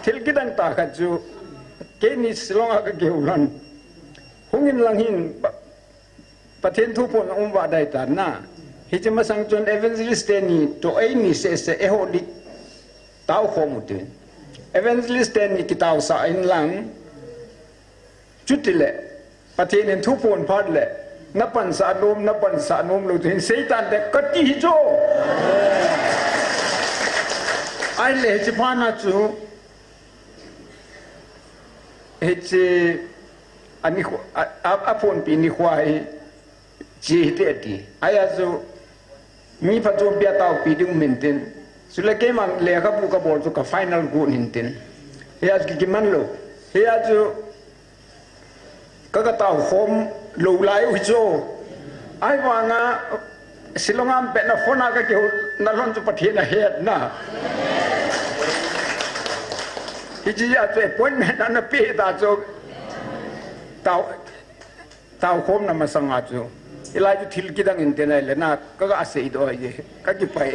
thil kidang ta kha chu ke ni silonga ka geulan hungin langhin pathen thu pon umwa dai ta na hi chama sang chon evangelist ni to ai ni se ehodi tao khomuti evangelist ni kitaw sa in lang chutile pathen thu pon phad le napan sa nom lo tin satan de kati jo ai le chipana chu he ani apon pi ni khwai chi te ti aya chu mi pha chu bia taw pi ding maintain sula ke man le ka bu ka bol chu ka final go nintin ya ki man lo ya chu ka taw hom lo lai u cho ai wanga silongam pe na phona ka ke na lon chu pathe na het na hiji ya pe appointment na pe ta cho tao khom na masanga chu ilai chu thil kidang in tenai le na ka ga se do ye ka ki pai